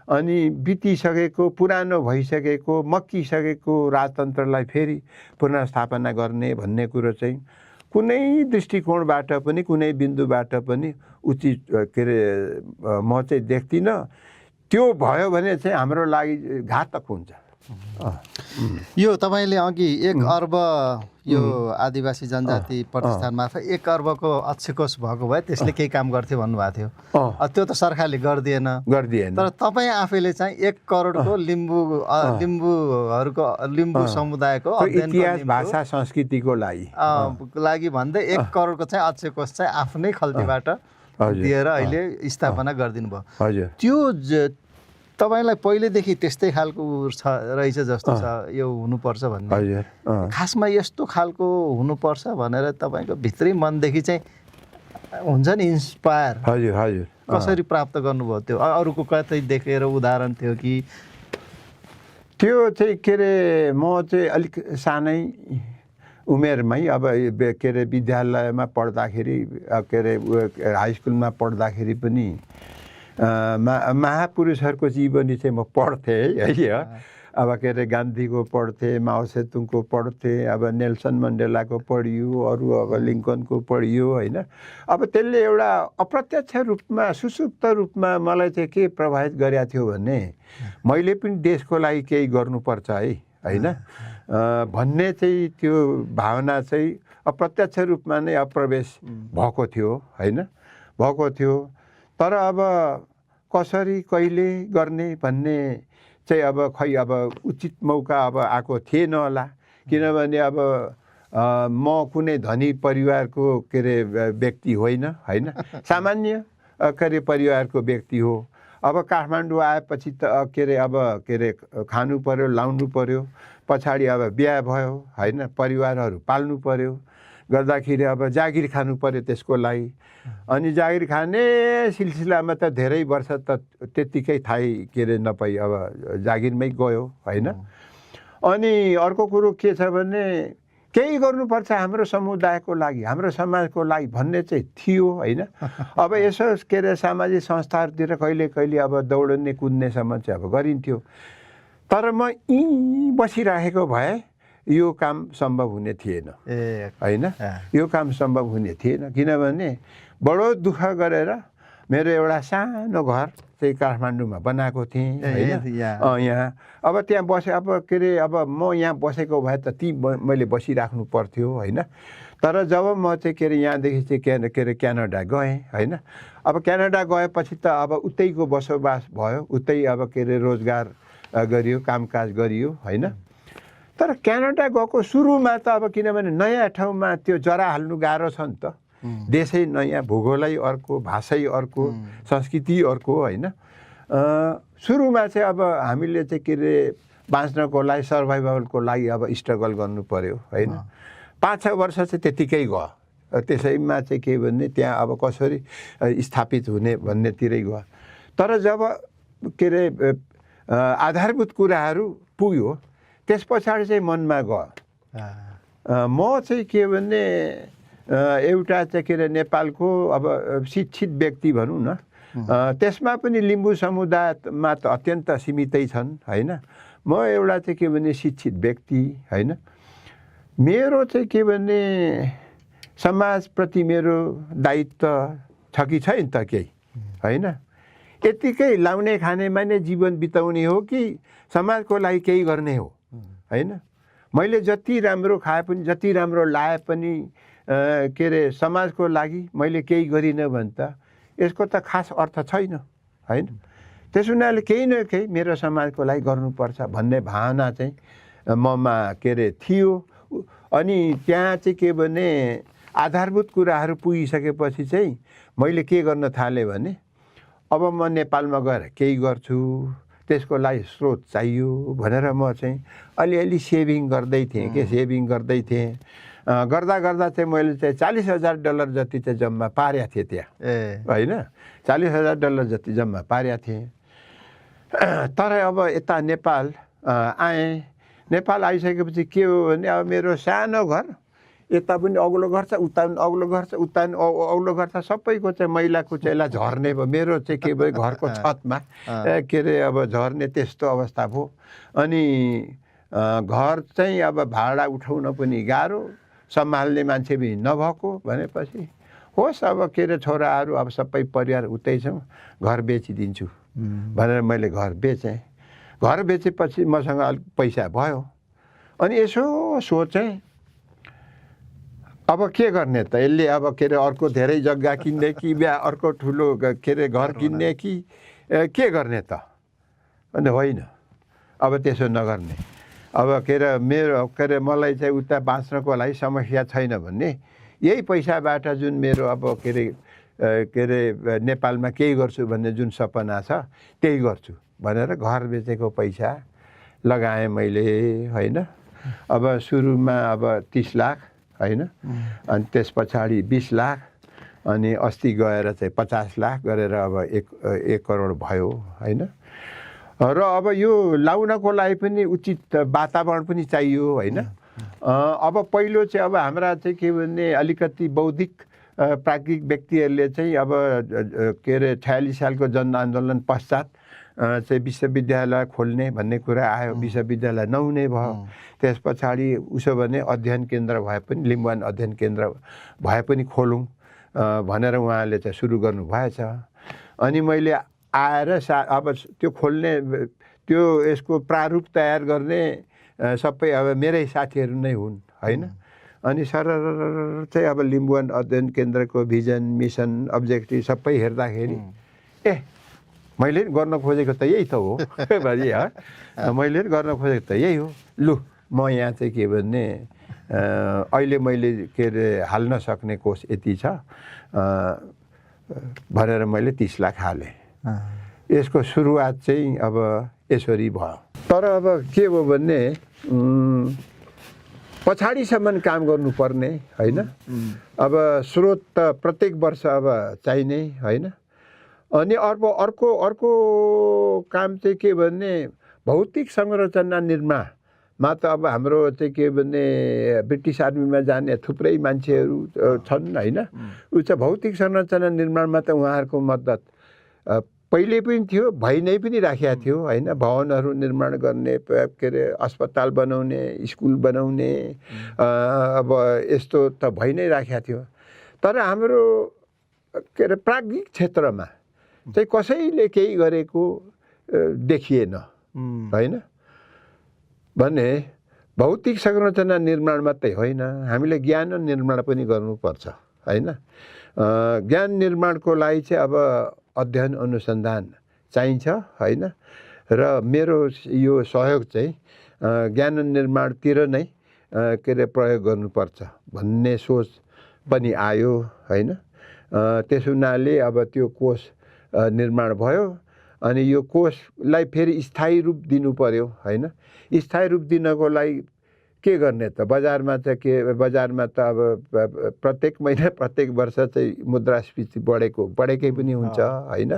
अनि बितिसकेको पुरानो भइसकेको मक्किसकेको राजतन्त्रलाई फेरि पुनर्स्थापना गर्ने भन्ने कुरो चाहिँ कुनै दृष्टिकोणबाट पनि कुनै बिन्दुबाट पनि उचित म चाहिँ देख्दिनँ। त्यो भयो भने चाहिँ हाम्रो लागि घातक हुन्छ। यो तपाईँले अघि 1 अर्ब यो आदिवासी जनजाति प्रतिष्ठान मार्फत 1 अर्बको अक्षकोष भएको भए त्यसले केही काम गर्थ्यो भन्नुभएको थियो। त्यो त सरकारले गर्दिएन। तर तपाईँ आफैले चाहिँ 1 करोडको लिम्बू समुदायको इतिहास भाषा संस्कृतिको लागि भन्दै 1 करोडको चाहिँ अक्षकोष चाहिँ आफ्नै खल्तीबाट दिएर अहिले स्थापना गरिदिनु भयो। त्यो तपाईँलाई पहिलेदेखि त्यस्तै खालको रहेछ जस्तो छ, यो हुनुपर्छ भन्ने खासमा यस्तो खालको हुनुपर्छ भनेर तपाईँको भित्री मनदेखि चाहिँ हुन्छ नि इन्सपायर कसरी प्राप्त गर्नुभयो? त्यो अरूको कतै देखेर उदाहरण थियो कि? त्यो चाहिँ म चाहिँ अलिक सानै उमेरमै अब विद्यालयमा पढ्दाखेरि हाई स्कुलमा पढ्दाखेरि पनि महापुरुषहरूको जीवनी चाहिँ म पढ्थेँ है। अब गान्धीको पढ्थेँ, माओ सेतुङको पढ्थेँ, अब नेल्सन मण्डेलाको पढियो, अरू अब लिङ्कनको पढियो होइन। अब त्यसले एउटा अप्रत्यक्ष रूपमा सुसुप्त रूपमा मलाई चाहिँ के प्रभावित गरेको थियो भने मैले पनि देशको लागि केही गर्नुपर्छ है होइन भन्ने चाहिँ त्यो भावना चाहिँ अप्रत्यक्ष रूपमा नै अप्रवेश भएको थियो होइन, भएको थियो। तर अब कसरी कहिले गर्ने भन्ने चाहिँ अब उचित मौका अब आएको थिएन होला, किनभने अब म कुनै धनी परिवारको व्यक्ति होइन होइन, सामान्य परिवारको व्यक्ति हो। अब काठमाडौँ आएपछि त खानु पर्यो, लाउनु पर्यो, पछाडि अब बिहा भयो होइन, परिवारहरू पाल्नु पर्यो, गर्दाखेरि अब जागिर खानु पर्यो त्यसको लागि। अनि जागिर खाने सिलसिलामा त धेरै वर्ष त त्यत्तिकै थाहै नपाई अब जागिरमै गयो होइन। अनि अर्को कुरो के छ भने केही गर्नुपर्छ हाम्रो समुदायको लागि हाम्रो समाजको लागि भन्ने चाहिँ थियो होइन। अब यसो के अरे सामाजिक संस्थाहरूतिर कहिले कहिले अब दौडने कुद्नेसम्म चाहिँ अब गरिन्थ्यो। तर म यहीँ बसिराखेको भए यो काम सम्भव हुने थिएन होइन। यो काम सम्भव हुने थिएन किनभने बडो दुःख गरेर मेरो एउटा सानो घर चाहिँ काठमाडौँमा बनाएको थिएँ होइन। यहाँ अब त्यहाँ बसे अब के अरे अब म यहाँ बसेको भए त मैले बसिराख्नु पर्थ्यो होइन। तर जब म चाहिँ के अरे यहाँदेखि चाहिँ के अरे क्यानाडा गएँ होइन। अब क्यानाडा गएपछि त अब उतैको बसोबास भयो, उतै अब के अरे रोजगार गरियो, कामकाज गरियो होइन। तर क्यानाडा गएको सुरुमा त अब किनभने नयाँ ठाउँमा त्यो जरा हाल्नु गाह्रो छ नि त। देशै नयाँ, भूगोलै अर्को, भाषै अर्को, संस्कृति अर्को होइन। सुरुमा चाहिँ अब हामीले चाहिँ के अरे बाँच्नको लागि सर्भाइभलको लागि अब स्ट्रगल गर्नु पर्यो होइन। 5-6 वर्ष चाहिँ त्यतिकै गयो। त्यसैमा चाहिँ के भने त्यहाँ अब कसरी स्थापित हुने भन्नेतिरै गयो। तर जब के अरे आधारभूत कुराहरू पुग्यो त्यस पछाडि चाहिँ मनमा गयो म चाहिँ के भने एउटा चाहिँ के अरे नेपालको अब शिक्षित व्यक्ति भनौँ न, त्यसमा पनि लिम्बू समुदायमा त अत्यन्त सीमितै छन् होइन। म एउटा चाहिँ के भने शिक्षित व्यक्ति होइन। मेरो चाहिँ के भने समाजप्रति मेरो दायित्व छ कि छैन त केही होइन। यतिकै लाउने खानेमा नै जीवन बिताउने हो कि समाजको लागि केही गर्ने हो होइन। मैले जति राम्रो खाए पनि जति राम्रो लाए पनि के अरे समाजको लागि मैले केही गरिनँ भने त यसको त खास अर्थ छैन होइन। त्यस हुनाले केही न केही मेरो समाजको लागि गर्नुपर्छ भन्ने भावना चाहिँ ममा के अरे थियो। अनि त्यहाँ चाहिँ के भने आधारभूत कुराहरू पुगिसकेपछि चाहिँ मैले के गर्न थालेँ भने अब म नेपालमा गएर केही गर्छु, त्यसको लागि स्रोत चाहियो भनेर म चाहिँ अलिअलि सेभिङ गर्दै थिएँ के सेभिङ गर्दै थिएँ। गर्दा गर्दा चाहिँ मैले चाहिँ $40,000 जति चाहिँ जम्मा पारेको थिएँ त्यहाँ होइन। $40,000 जति जम्मा पारेको थिएँ। तर अब यता नेपाल आएँ। नेपाल आइसकेपछि के हो भने अब मेरो सानो घर, यता पनि अग्लो घर छ, उता पनि अग्लो घर छ, उता पनि अग्लो घर छ, सबैको चाहिँ मैला कुचैला झर्ने भयो। मेरो चाहिँ के भयो घरको छतमा के अरे अब झर्ने त्यस्तो अवस्था भयो। अनि घर चाहिँ अब भाडा उठाउन पनि गाह्रो, सम्हाल्ने मान्छे पनि नभएको भनेपछि होस् अब के अरे छोराहरू अब सबै परिवार उतै छौँ, घर बेचिदिन्छु भनेर मैले घर बेचेँ। घर बेचेपछि मसँग अलिक पैसा भयो। अनि यसो सोचेँ अब के गर्ने त, यसले अब के अरे अर्को धेरै जग्गा किन्ने कि अर्को ठुलो के अरे घर किन्ने कि के गर्ने त। अनि होइन अब त्यसो नगर्ने। अब के अरे मेरो के अरे मलाई चाहिँ उता बाँच्नको लागि समस्या छैन भन्ने यही पैसाबाट जुन मेरो अब के अरे नेपालमा केही गर्छु भन्ने जुन सपना छ त्यही गर्छु भनेर घर बेचेको पैसा लगाएँ मैले होइन। अब सुरुमा अब 30 लाख होइन, अनि त्यस पछाडि 20 लाख, अनि अस्ति गएर चाहिँ 50 लाख गरेर अब 1 करोड भयो होइन। र अब यो लाउनको लागि पनि उचित वातावरण पनि चाहियो होइन। अब पहिलो चाहिँ अब हाम्रा चाहिँ के भने अलिकति बौद्धिक प्राज्ञिक व्यक्तिहरूले चाहिँ अब के अरे 46 सालको जनआन्दोलन पश्चात चाहिँ विश्वविद्यालय खोल्ने भन्ने कुरा आयो। विश्वविद्यालय नहुने भयो। त्यस पछाडि उसो भने अध्ययन केन्द्र भए पनि लिम्बुवान अध्ययन केन्द्र भए पनि खोलौँ भनेर उहाँले चाहिँ सुरु गर्नुभएछ। अनि मैले आएर अब त्यो खोल्ने त्यो यसको प्रारूप तयार गर्ने सबै अब मेरै साथीहरू नै हुन् होइन। अनि सरर चाहिँ अब लिम्बुवान अध्ययन केन्द्रको भिजन, मिसन, अब्जेक्टिभ सबै हेर्दाखेरि मैले गर्न खोजेको त यही त हो भरि मैले गर्न खोजेको त यही हो। लु म यहाँ चाहिँ के भन्ने अहिले मैले के अरे हाल्न सक्ने कोष यति छ भनेर मैले 30 लाख हालेँ। यसको सुरुवात चाहिँ अब यसरी भयो। तर अब के भयो भने पछाडिसम्म काम गर्नुपर्ने होइन। अब स्रोत त प्रत्येक वर्ष अब चाहिने होइन। अनि अर्को काम चाहिँ के भने भौतिक संरचना निर्माण मा त अब हाम्रो चाहिँ के भने ब्रिटिस आर्मीमा जाने थुप्रै मान्छेहरू छन् होइन ऊ चाहिँ भौतिक संरचना निर्माणमा त उहाँहरूको मद्दत पहिले पनि थियो भइ नै पनि राखेको थियो होइन भवनहरू निर्माण गर्ने के अरे अस्पताल बनाउने स्कुल बनाउने अब यस्तो त भइ नै राखेको थियो तर हाम्रो के अरे प्राज्ञिक क्षेत्रमा चाहिँ कसैले केही गरेको देखिएन होइन भने भौतिक संरचना निर्माण मात्रै होइन हामीले ज्ञान निर्माण पनि गर्नुपर्छ होइन ज्ञान निर्माणको लागि चाहिँ अब अध्ययन अनुसन्धान चाहिन्छ होइन र मेरो यो सहयोग चाहिँ ज्ञान निर्माणतिर नै के अरे प्रयोग गर्नुपर्छ भन्ने सोच पनि आयो होइन त्यस हुनाले अब त्यो कोष निर्माण भयो अनि यो कोषलाई फेरि स्थायी रूप दिनु पर्यो होइन स्थायी रूप दिनको लागि के गर्ने त बजारमा त अब प्रत्येक महिना प्रत्येक वर्ष चाहिँ मुद्रास्फीति बढेकै पनि हुन्छ होइन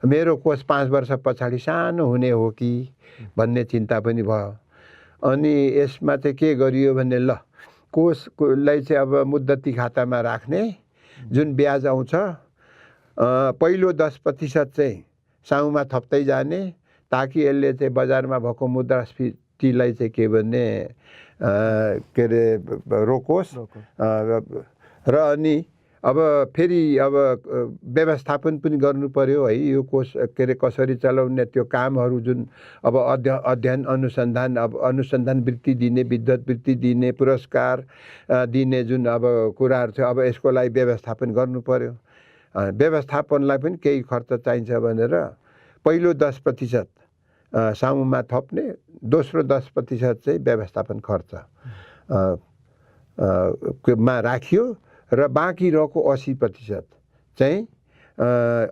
मेरो कोष 5 वर्ष पछाडि सानो हुने हो कि भन्ने चिन्ता पनि भयो अनि यसमा चाहिँ के गरियो भने ल कोषलाई चाहिँ अब मुद्दती खातामा राख्ने जुन ब्याज आउँछ पहिलो 10% चाहिँ साउमा थप्दै जाने ताकि यसले चाहिँ बजारमा भएको मुद्रास्फीतिलाई चाहिँ के भने के अरे रोकोस् र अनि अब फेरि अब व्यवस्थापन पनि गर्नु पर्यो है यो कोष के अरे कसरी चलाउने त्यो कामहरू जुन अब अध्ययन अनुसन्धान अब अनुसन्धान वृत्ति दिने विद्वत वृत्ति दिने पुरस्कार दिने जुन अब कुराहरू छ अब यसको लागि व्यवस्थापन गर्नु पर्यो व्यवस्थापनलाई पनि केही खर्च चाहिन्छ भनेर पहिलो 10% सामुमा थप्ने दोस्रो 10% चाहिँ व्यवस्थापन खर्च मा राखियो र बाँकी रहेको 80% चाहिँ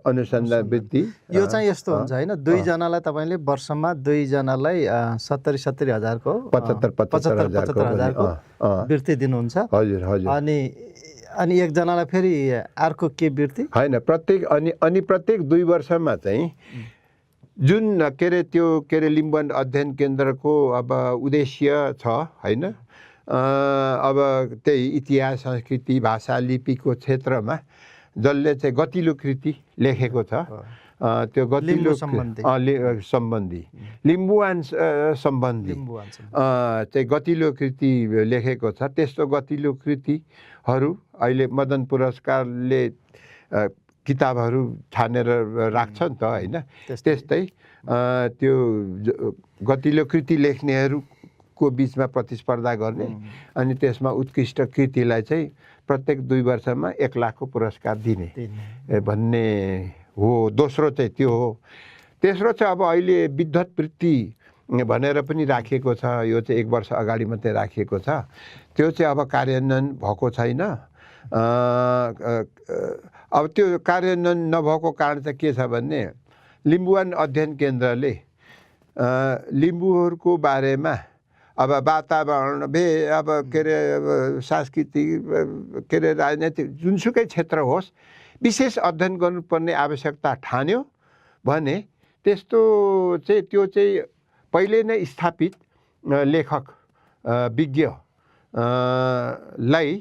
अनुसन्धान वृद्धि यो चाहिँ यस्तो हुन्छ होइन दुईजनालाई तपाईँले वर्षमा दुईजनालाई 70 हजारको 75 हजारको वृत्ति दिनुहुन्छ हजुर हजुर अनि एकजनालाई फेरि अर्को के वृत्ति होइन प्रत्येक 2 वर्षमा चाहिँ जुन के अरे त्यो के अरे लिम्बुवान अध्ययन केन्द्रको अब उद्देश्य छ होइन अब त्यही इतिहास संस्कृति भाषा लिपिको क्षेत्रमा जसले चाहिँ गतिलो कृति लेखेको छ त्यो गतिलो सम्बन्धी लिम्बुवान सम्बन्धी चाहिँ गतिलो कृति लेखेको छ त्यस्तो गतिलो कृतिहरू अहिले मदन पुरस्कारले किताबहरू छानेर राख्छ नि त होइन त्यस्तै त्यो गतिलो कृति लेख्नेहरूको बिचमा प्रतिस्पर्धा गर्ने अनि त्यसमा उत्कृष्ट कृतिलाई चाहिँ प्रत्येक 2 वर्षमा 1 लाखको पुरस्कार दिने भन्ने हो दोस्रो चाहिँ त्यो हो तेस्रो चाहिँ अब अहिले विद्वत वृत्ति भनेर पनि राखिएको छ यो चाहिँ 1 वर्ष अगाडि मात्रै राखिएको छ त्यो चाहिँ अब कार्यान्वयन भएको छैन अब त्यो कार्यान्वयन नभएको कारण चाहिँ के छ भने लिम्बुवान अध्ययन केन्द्रले लिम्बूहरूको बारेमा अब वातावरण अब के अरे सांस्कृतिक के अरे राजनैतिक जुनसुकै क्षेत्र होस् विशेष अध्ययन गर्नुपर्ने आवश्यकता ठान्यो भने त्यस्तो चाहिँ त्यो चाहिँ पहिले नै स्थापित लेखक विज्ञ लाई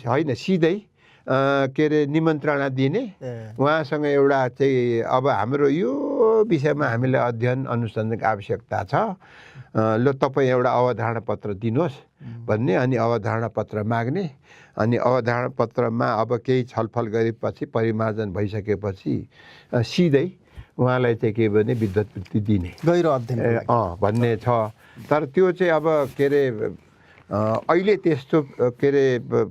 होइन सिधै के अरे निमन्त्रणा दिने उहाँसँग एउटा चाहिँ अब हाम्रो यो विषयमा हामीलाई अध्ययन अनुसन्धानको आवश्यकता छ ल तपाईँ एउटा अवधारणा पत्र दिनुहोस् भन्ने अनि अवधारणा पत्र माग्ने अनि अवधारणा पत्रमा अब केही छलफल गरेपछि परिमार्जन भइसकेपछि सिधै उहाँलाई चाहिँ के भने विद्वत वृत्ति दिने गहिरो अध्ययन भन्ने छ तर त्यो चाहिँ अब के अरे अहिले त्यस्तो के अरे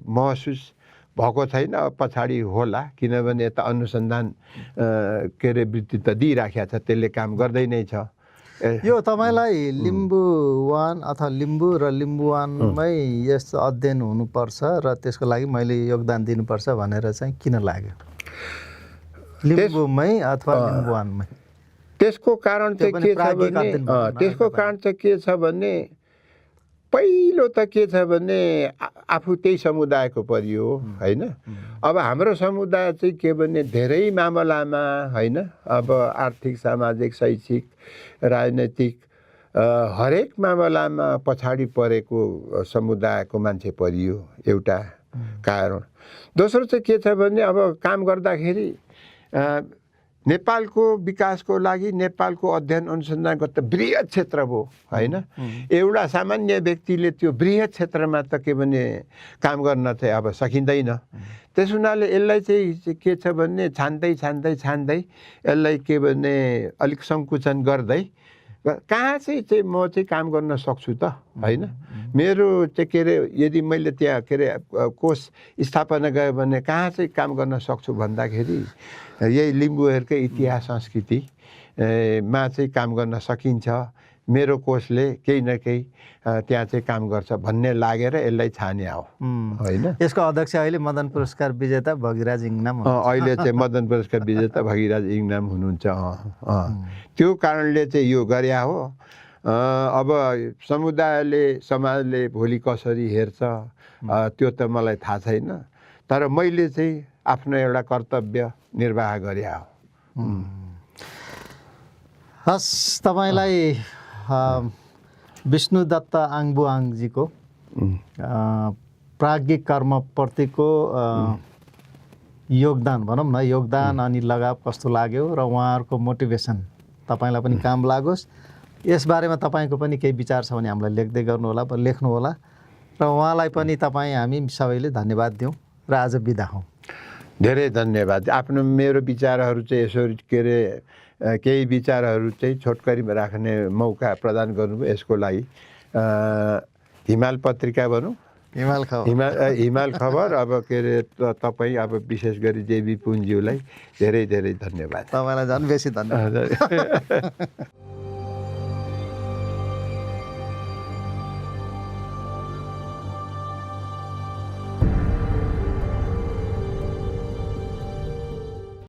महसुस भएको छैन पछाडि होला किनभने यता अनुसन्धान के अरे वृत्ति त दिइराखेको छ त्यसले काम गर्दै नै छ यो तपाईँलाई लिम्बुवान अथवा लिम्बू र लिम्बुवानमै यस्तो अध्ययन हुनुपर्छ र त्यसको लागि मैले योगदान दिनुपर्छ भनेर चाहिँ किन लाग्यो लिम्बूमै अथवा लिम्बुवानमै त्यसको कारण चाहिँ के छ भने त्यसको कारण चाहिँ के छ भने पहिलो त के छ भने आफू त्यही समुदायको परियो होइन अब हाम्रो समुदाय चाहिँ के भने धेरै मामलामा होइन अब आर्थिक सामाजिक शैक्षिक राजनैतिक हरेक मामलामा पछाडि परेको समुदायको मान्छे परियो एउटा कारण। दोस्रो चाहिँ के छ भने अब काम गर्दाखेरि नेपालको विकासको लागि नेपालको अध्ययन अनुसन्धानको त बृहत क्षेत्र भयो होइन। एउटा सामान्य व्यक्तिले त्यो बृहत क्षेत्रमा त के भने काम गर्न चाहिँ अब सकिँदैन। त्यस हुनाले यसलाई चाहिँ के छ भने छान्दै यसलाई के भने अलिक सङ्कुचन गर्दै कहाँ चाहिँ म चाहिँ काम गर्न सक्छु त होइन। मेरो चाहिँ के अरे यदि मैले त्यहाँ के अरे कोष स्थापना गरेँ भने कहाँ चाहिँ काम गर्न सक्छु भन्दाखेरि यही लिम्बूहरूकै इतिहास संस्कृति मा चाहिँ काम गर्न सकिन्छ। मेरो कोषले केही न केही त्यहाँ चाहिँ काम गर्छ भन्ने लागेर यसलाई छाने हो होइन। यसको अध्यक्ष अहिले मदन पुरस्कार विजेता भगिराज इङनाम अहिले चाहिँ मदन पुरस्कार विजेता भगिराज इङनाम हुनुहुन्छ। त्यो कारणले चाहिँ यो गरे हो। अब समुदायले समाजले भोलि कसरी हेर्छ त्यो त मलाई थाहा छैन, तर मैले चाहिँ आफ्नो एउटा कर्तव्य निर्वाह गरे हो। हस्, तपाईँलाई विष्णुदत्त आङबुआङजीको प्राज्ञिक कर्मप्रतिको योगदान भनौँ न, योगदान अनि लगाव कस्तो लाग्यो र उहाँहरूको मोटिभेसन तपाईँलाई पनि काम लागोस्, यसबारेमा तपाईँको पनि केही विचार छ भने हामीलाई लेख्दै गर्नुहोला, लेख्नुहोला र उहाँलाई पनि हामी सबैले धन्यवाद दिउँ र आज बिदा हौँ। धेरै धन्यवाद। आफ्नो मेरो विचारहरू चाहिँ यसो के अरे केही विचारहरू चाहिँ छोटकरीमा राख्ने मौका प्रदान गर्नुभयो, यसको लागि हिमाल पत्रिका भनौँ, हिमाल खबर अब के अरे तपाईँ अब विशेष गरी जेबी पुन्ज्यूलाई धेरै धेरै धन्यवाद। तपाईँलाई झन् बेसी धन्यवाद।